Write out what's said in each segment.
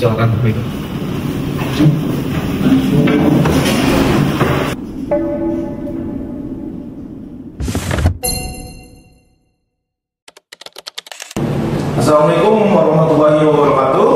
Silakan Bu Ido. Assalamualaikum warahmatullahi wabarakatuh.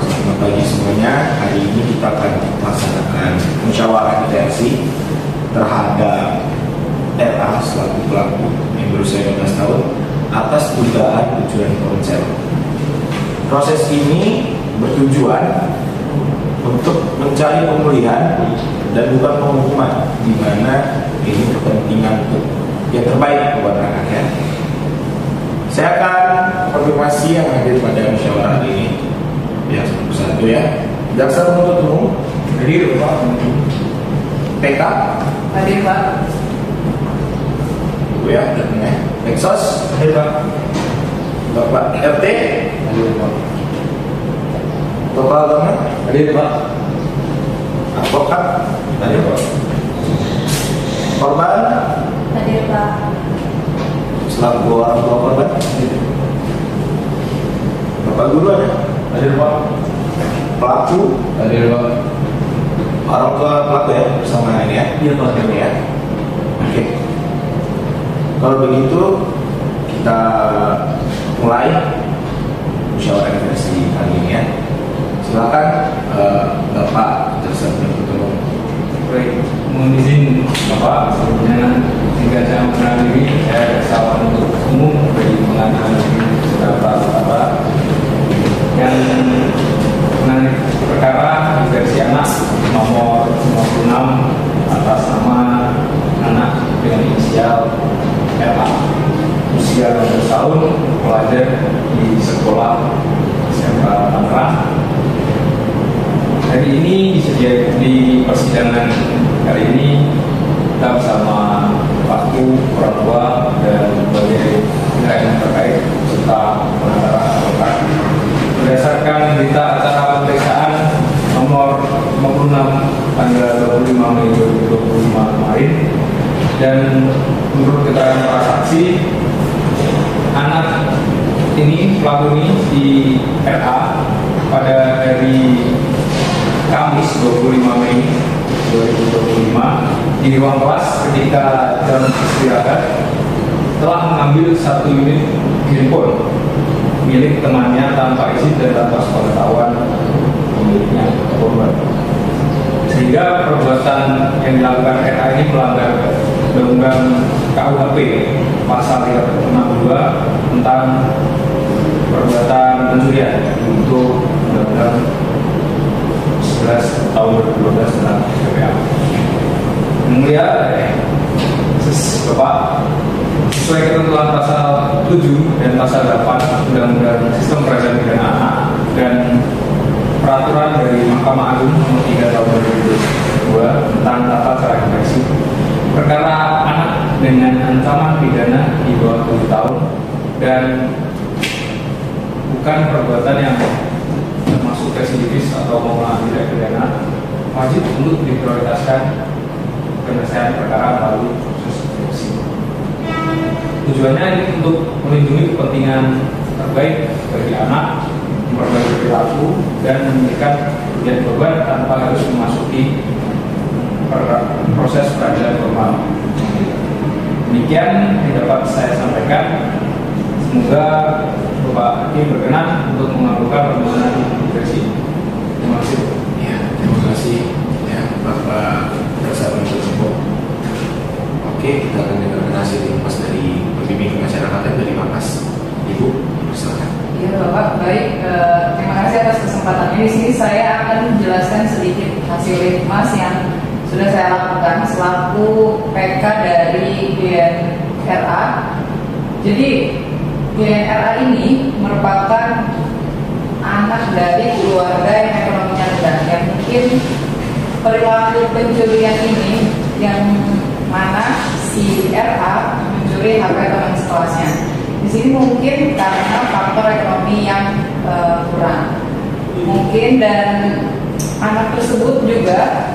Selamat pagi semuanya. Hari ini kita akan melaksanakan musyawarah intensi terhadap RA selaku pelaku yang berusia 15 tahun atas dugaan pencurian ponsel. Proses ini bertujuan untuk mencari pemulihan dan bukan penghukuman, di mana ini kepentingan untuk yang terbaik buat anak ya. Saya akan konfirmasi yang hadir pada musyawarah ini ya satu ya. Jaksa penuntut umum hadir Pak. PK hadir Pak. Bu ya, datangnya. Exos hadir Pak. Bapak RT hadir Pak. Bapak agama hadir Pak. Advokat hadir Pak. Korban Hadir Pak. selaku orang tua korban Bapak guru ada? Hadir Pak. Pelaku hadir Pak. Orang tua pelaku ya bersama ini ya? Iya Pak. Ini ya. Oke. Kalau begitu kita mulai musyawarah intensi kali ini ya. Silakan Bapak jaksa penuntut umum. Baik, mohon izin Bapak, sebelumnya jika saya mengenali saya jaksa penuntut umum dari pengadilan negeri Jakarta yang menangani perkara versi anak nomor 56 atas nama anak dengan inisial RA, usia 12 tahun, pelajar di sekolah SMK Tangerang. Hari ini di persidangan hari ini kita bersama pelaku, orang tua, dan berbagai pihak yang terkait serta pengacara advokat berdasarkan berita acara pemeriksaan nomor 56 tanggal 25 Mei 2025 kemarin, dan menurut keterangan para saksi, anak ini pelaku ini di RA pada hari Kamis 25 Mei 2025 di ruang kelas ketika jam istirahat telah mengambil satu unit handphone milik temannya tanpa izin dan tanpa sepengetahuan pemiliknya korban, sehingga perbuatan yang dilakukan RA ini melanggar Undang-Undang KUHP pasal 362 tentang perbuatan pencurian untuk Undang-Undang 11 tahun 2012 tentang PPA. Kemudian Bapak, sesuai ketentuan pasal 7 dan pasal 8 Undang-Undang Sistem Peradilan Pidana Anak dan peraturan dari Mahkamah Agung nomor 3 tahun 2002 tentang tata cara represi perkara anak dengan ancaman pidana di bawah 7 tahun dan bukan perbuatan yang termasuk residivis atau mengulangi tindak pidana, wajib untuk diprioritaskan penyelesaian perkara melalui proses eksekusi. Tujuannya ini untuk melindungi kepentingan terbaik bagi anak, memperbaiki perilaku, dan memberikan kerugian korban tanpa harus memasuki proses peradilan formal. Demikian yang dapat saya sampaikan. Semoga Bapak Hakim berkenan untuk mengabulkan permohonan versi. Terima kasih. Ya, terima kasih ya Bapak jaksa penuntut umum. Oke, kita akan dengarkan hasil imbas dari pembimbing kemasyarakatan dari Makas. Ibu, silakan. Ya Bapak, baik. Terima kasih atas kesempatannya. Di sini saya akan menjelaskan sedikit hasil imbas yang sudah saya lakukan selaku PK dari BNRA. Jadi BNRA ini merupakan anak dari keluarga yang ekonominya rendah, yang mungkin perilaku pencurian ini yang mana si RA mencuri HP teman sekelasnya. Di sini mungkin karena faktor ekonomi yang kurang, mungkin, dan anak tersebut juga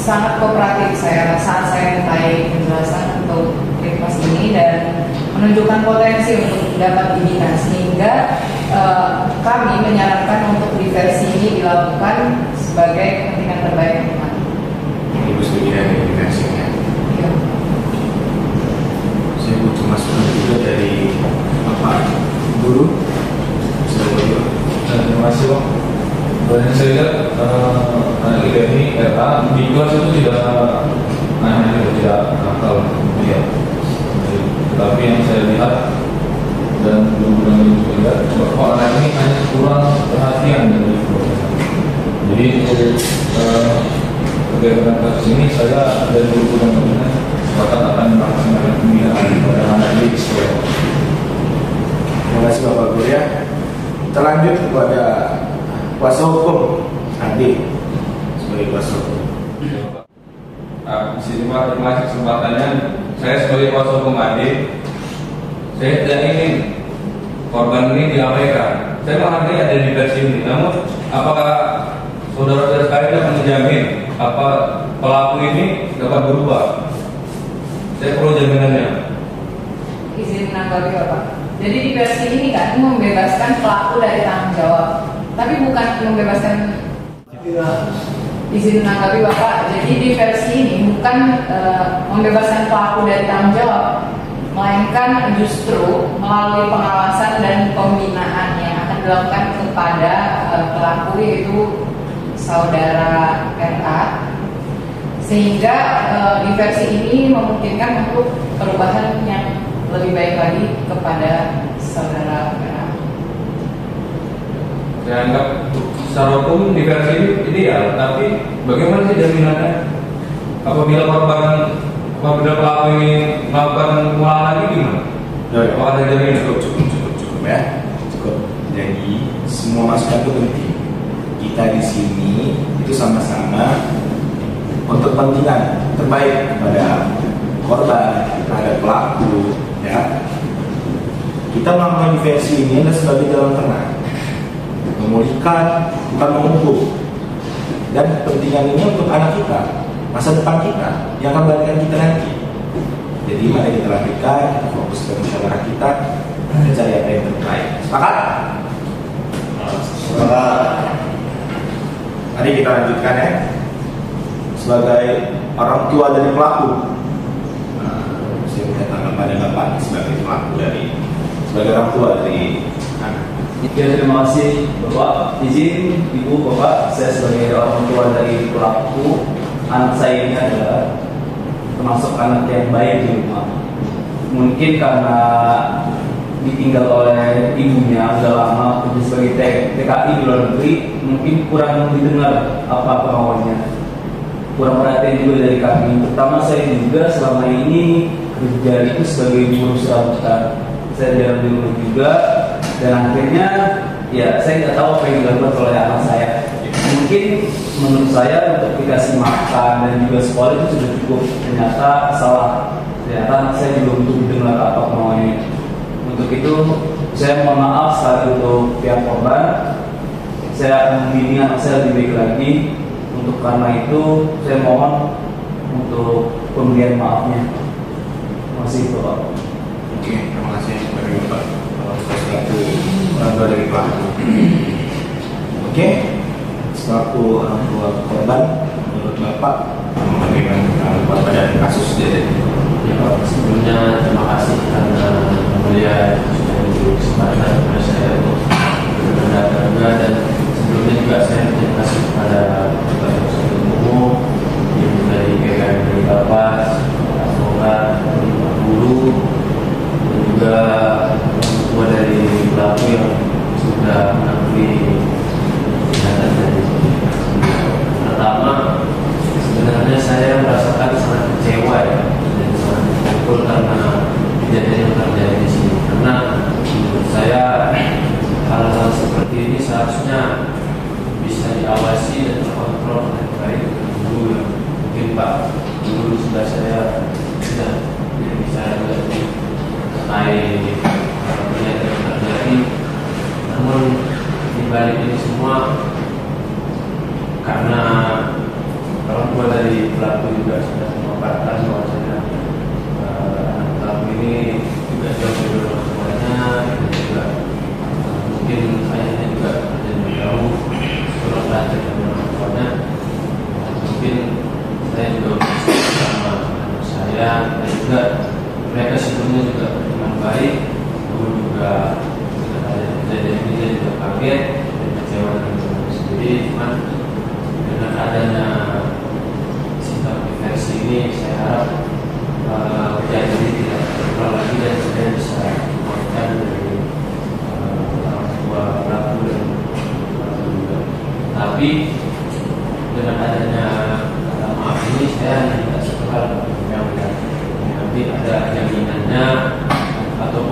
sangat kooperatif. Saat saya mintai penjelasan untuk kelas ini, dan menunjukkan potensi untuk dapat didikan, sehingga kami menyarankan untuk diversi ini dilakukan sebagai kepentingan terbaik anak. Ibu setuju dengan diversinya? Iya. Saya butuh masukan juga dari Bapak Guru. Terima kasih Pak. Dan saya lihat anak ini RA di kelas itu tidak nakal, ya. Tetapi yang saya lihat dan guru-guru yang juga lihat bahwa anak ini hanya kurang perhatian dari profesor. Jadi terkait kasus ini saya dan guru dan guru sepakat akan melaksanakan pembinaan pada anak ini di sekolah. Terima kasih Bapak Guru ya. Kita lanjut kepada kuasa hukum Adi sebagai kuasa hukum. Di sini Pak, terima kasih kesempatannya. Saya sebagai kuasa hukum Adi, saya tidak ingin korban ini diabaikan. Saya menghargai ada di versi ini. Namun, apakah saudara-saudara sekalian dapat menjamin apa pelaku ini dapat berubah? Saya perlu jaminannya. Izin menanggapi Bapak. Jadi di versi ini kan membebaskan pelaku dari tanggung jawab, tapi bukan membebaskan. Izin menanggapi Bapak. Jadi di versi ini bukan membebaskan pelaku dari tanggung jawab, melainkan justru melalui pengawasan dan pembinaan yang akan dilakukan kepada pelaku, yaitu saudara RA, sehingga di versi ini memungkinkan untuk perubahan yang lebih baik lagi kepada saudara RA. Saya anggap secara hukum di versi ini ideal, tapi bagaimana sih jaminannya? Apabila pelaku ini melakukan pengulangan lagi gimana? Apakah ada jaminan? Cukup ya, cukup. Jadi semua masukan itu penting. Kita di sini itu sama-sama untuk kepentingan terbaik kepada korban, terhadap pelaku, ya. Kita melakukan diversi ini adalah sebagai jalan tengah, memulihkan, bukan menghukum. Dan kepentingan ini untuk anak kita, masa depan kita, yang akan melahirkan kita nanti. Jadi mari kita lakukan, fokus ke musyawarah kita, mencari apa yang terbaik. Sepakat? Sepakat. Mari kita lanjutkan ya. Sebagai orang tua dari pelaku, saya minta tanggapan dari Bapak sebagai pelaku sebagai orang tua dari anak. Ya, terima kasih Bapak. Izin Ibu Bapak, saya sebagai orang tua dari pelaku, anak saya ini adalah termasuk anak yang baik di rumah. Mungkin karena ditinggal oleh ibunya sudah lama kerja sebagai TKI di luar negeri, mungkin kurang didengar apa kemauannya, kurang perhatian juga dari kami. Pertama saya juga selama ini kerja itu sebagai buruh serabutan, saya jarang di rumah juga, dan akhirnya ya saya tidak tahu apa yang dilakukan oleh anak saya. Mungkin menurut saya untuk dikasih makan dan juga sekolah itu sudah cukup, ternyata salah. Ternyata anak saya juga butuh didengar apa kemauannya. Untuk itu saya mohon maaf sekali untuk pihak korban. Saya akan membimbing anak saya lebih baik lagi. Untuk karena itu saya mohon untuk pemberian maafnya. Terima kasih Bapak. Oke, terima kasih kepada Bapak selaku orang tua dari pelaku. Oke, selaku orang tua korban, menurut Bapak bagaimana pada kasus kejadian? Ya Pak, sebelumnya terima kasih karena mulia sudah diberi kesempatan kepada saya untuk berpendapat juga, dan sebelumnya juga saya terima kasih kepada Bapak Presiden Umum yang dari PKM dari Bapak, semoga Pak Guru dan juga tua dari pelaku yang sudah mengakui kejahatan dari pertama. Sebenarnya saya merasakan sangat kecewa ya, dan sangat terpukul karena kejadian yang terjadi di sini. Karena menurut saya hal-hal seperti ini seharusnya bisa diawasi dan terkontrol oleh baik guru. Mungkin Pak Guru sudah saya sudah tidak bisa mengerti mengenai kejadian yang terjadi. Namun di balik ini semua karena orang tua dari pelaku juga sudah memaparkan bahwasanya anak pelaku ini juga jauh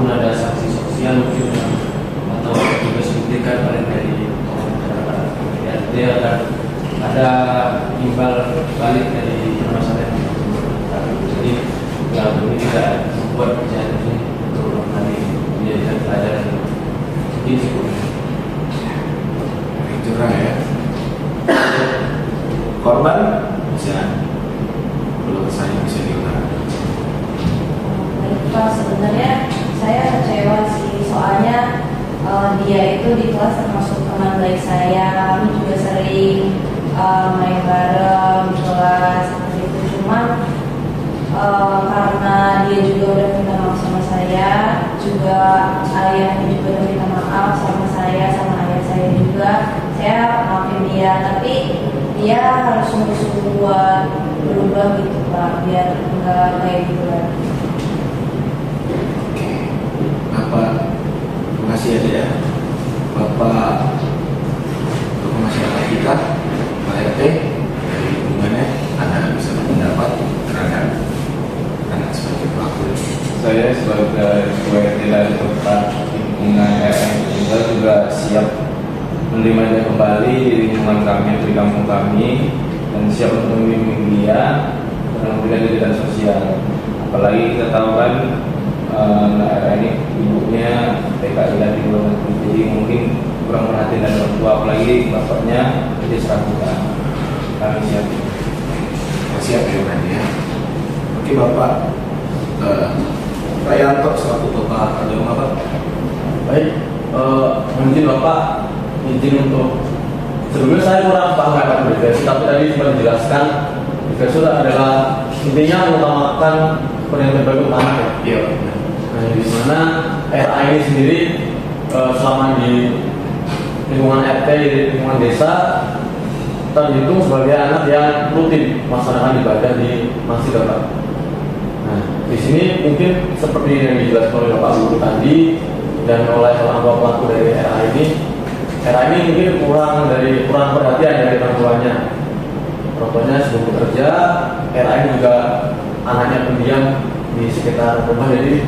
kalaupun ada sanksi sosial mungkin atau juga diberikan paling dari tokoh masyarakat ya, dia akan ada imbal balik dari permasalahan itu. Jadi ya ini tidak membuat kejadian ini berulang kali menjadikan pelajaran. Jadi cukup curang ya. Korban bisa belum saya bisa diutarakan. Pak, sebenarnya saya kecewa sih, soalnya dia itu di kelas termasuk teman baik saya. Kami juga sering main bareng di kelas seperti itu. Cuman karena dia juga udah minta maaf sama saya, juga ayahnya juga udah minta maaf sama saya, sama ayah saya juga. Saya maafin dia, tapi dia harus sungguh-sungguh buat berubah gitu Pak, biar enggak kayak gitu lagi. Bapak, terima kasih ya Bapak untuk masyarakat kita, Pak RT, dari hubungannya Anda bisa berpendapat terhadap anak sebagai pelaku. Saya sebagai ketua RT dari tempat lingkungan RT juga siap menerima dia kembali di lingkungan kami, di kampung kami, dan siap untuk membimbing dia dalam memberikan kegiatan sosial. Apalagi kita tahu kan daerah ini ibunya PKI dan di luar negeri, jadi mungkin kurang perhatian dari orang tua, apalagi bapaknya jadi serabutan. Kami siap. Siap ya Pak ya. Oke Bapak, Pak Yanto selaku Bapak Agama Pak. Baik, mungkin Bapak izin untuk sebelumnya saya kurang paham akan migrasi, tapi tadi sudah dijelaskan migrasi adalah intinya mengutamakan pendidikan bagi anak ya. Iya. Nah, di mana RA ini sendiri selama di lingkungan RT, di lingkungan desa terhitung sebagai anak yang rutin melaksanakan ibadah di masjid Bapak. Nah, di sini mungkin seperti yang dijelaskan oleh Bapak Guru tadi dan oleh orang tua pelaku dari RA ini mungkin kurang perhatian dari orang tuanya. Orang tuanya sibuk bekerja, RA ini juga anaknya pendiam di sekitar rumah, jadi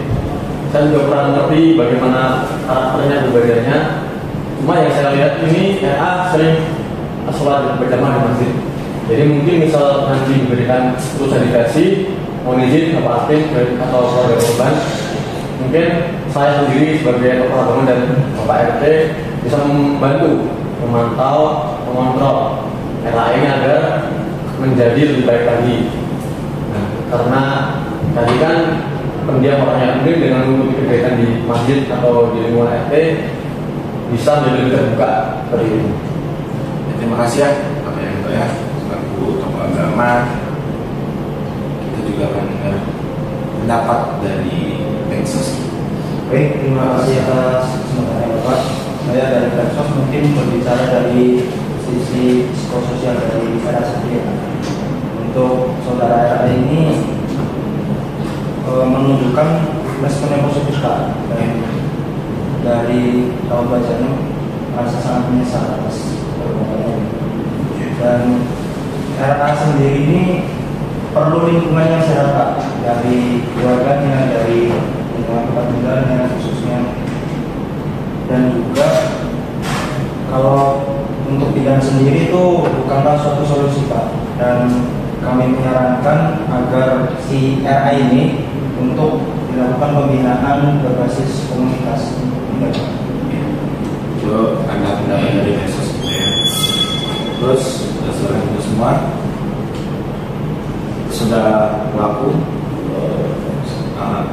saya juga kurang ngerti bagaimana karakternya, kepribadiannya. Cuma yang saya lihat ini RA sering sholat berjamaah di masjid. Jadi mungkin misal nanti diberikan urusan dikasih, mohon izin Bapak Aktif atau keluarga korban, mungkin saya sendiri sebagai tokoh agama dan Bapak RT bisa membantu, memantau, mengontrol RA ini agar menjadi lebih baik lagi. Nah, karena tadi kan pendiam orangnya sendiri dengan mengikuti kegiatan di masjid atau di lingkungan RT bisa menjadi lebih terbuka seperti itu. Terima kasih ya Bapak Yanto ya, selaku tokoh agama. Kita juga akan dengar pendapat dari Peksos. Baik, terima kasih atas kesempatannya Bapak. Saya dari Peksos mungkin berbicara dari sisi psikososial dari saya sendiri. Untuk saudara RA ini menunjukkan respon yang positif Pak, dan dari tahun bacanya merasa sangat menyesal atas perbuatannya. Dan RA sendiri ini perlu lingkungan yang sehat Pak, dari keluarganya, dari lingkungan tempat tinggalnya khususnya, dan juga kalau untuk pidana sendiri itu bukanlah suatu solusi Pak, dan kami menyarankan agar si RA ini untuk dilakukan pembinaan berbasis komunitas. Itu anda pendapat dari Peksos gitu ya. Terus selain itu semua sudah pelaku,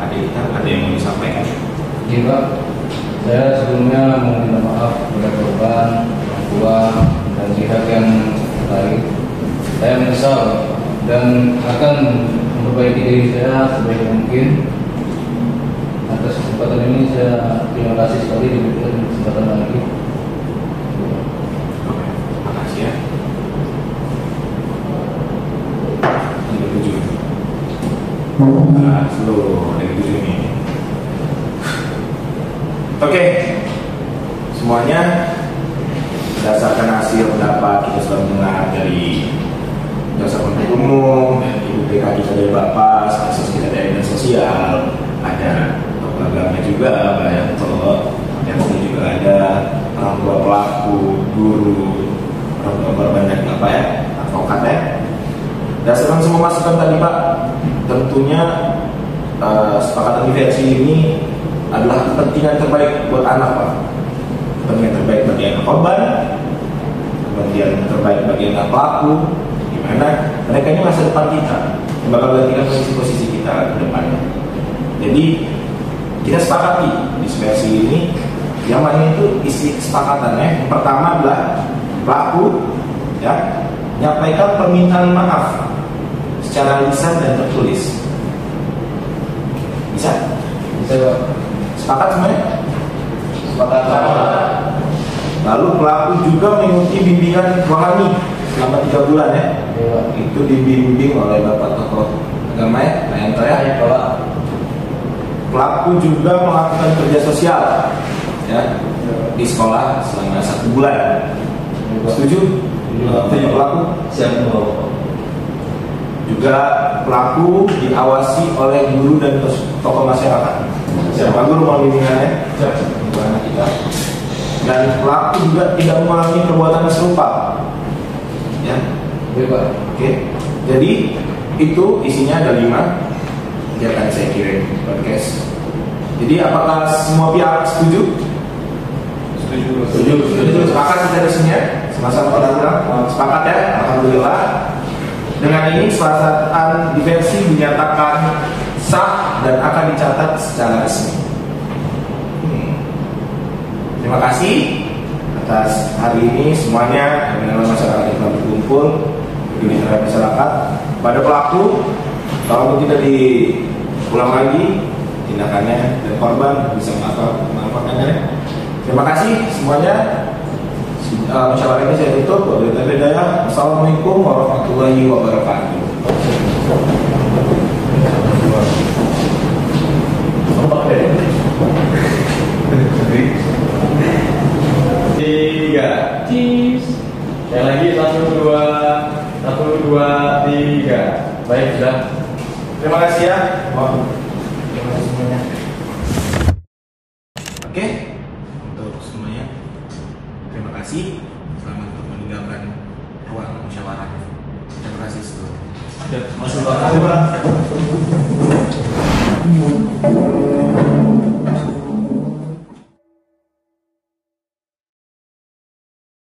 adik kita ada yang mau disampaikan? Iya Pak, saya sebelumnya mau minta maaf kepada korban, orang tua, dan pihak yang lain. Saya menyesal dan akan memperbaiki diri saya sebaik mungkin. Atas kesempatan ini saya terima kasih sekali diberikan kesempatan lagi. Oke, terima kasih ya. Yang ketujuh. Nah, seluruh yang ketujuh ini. Oke, semuanya berdasarkan hasil pendapat kita sudah mendengar dari jasa penuntut umum, dari Ibu PK kita dari Bapak, asas kita dari dinas sosial, ada tokoh agama juga. juga banyak tokoh yang juga ada orang tua pelaku, guru, orang tua korban dan apa ya, advokat ya. Berdasarkan semua masukan tadi Pak, tentunya kesepakatan diversi ini adalah kepentingan terbaik buat anak Pak. Kepentingan terbaik bagi anak korban, kepentingan terbaik bagi anak pelaku, dimana mereka ini masa depan kita yang bakal gantikan posisi kita ke depannya. Jadi kita sepakati diversi ini yang mana itu isi kesepakatannya. Yang pertama adalah pelaku ya menyampaikan permintaan maaf secara lisan dan tertulis. Bisa? Bisa. Sepakat semuanya? Sepakat. Lalu pelaku juga mengikuti bimbingan rohani selama 3 bulan ya. Itu dibimbing oleh Bapak tokoh agama ya, Pak Yanto ya. Pelaku juga melakukan kerja sosial ya di sekolah selama 1 bulan. Setuju? Pelaku Siap Bapak. juga pelaku diawasi oleh guru dan tokoh masyarakat. Siapa guru mau bimbingannya? Anak kita. Dan pelaku juga tidak mengalami perbuatan serupa. Ya, Oke. Jadi itu isinya ada 5. Dia akan saya kirim podcast. Jadi apakah semua pihak setuju? Setuju. Sepakat kita di sini ya. Sama-sama kita bilang sepakat ya. Alhamdulillah. Dengan ini kesepakatan diversi dinyatakan sah dan akan dicatat secara resmi. Terima kasih atas hari ini semuanya dengan masyarakat yang telah berkumpul di masyarakat. Pada pelaku, kalau tidak diulang lagi tindakannya dan korban bisa memanfaatkannya. Terima kasih semuanya. Musyawarah ini saya tutup. Wassalamualaikum warahmatullahi wabarakatuh. Tiga, cheese. Yang lagi 1, 2, 3. Baik sudah. Terima kasih ya. Terima kasih semuanya. Oke, untuk semuanya terima kasih. Selamat untuk meninggalkan ruang musyawarah. Terima kasih seluruh. Masuk Bapak.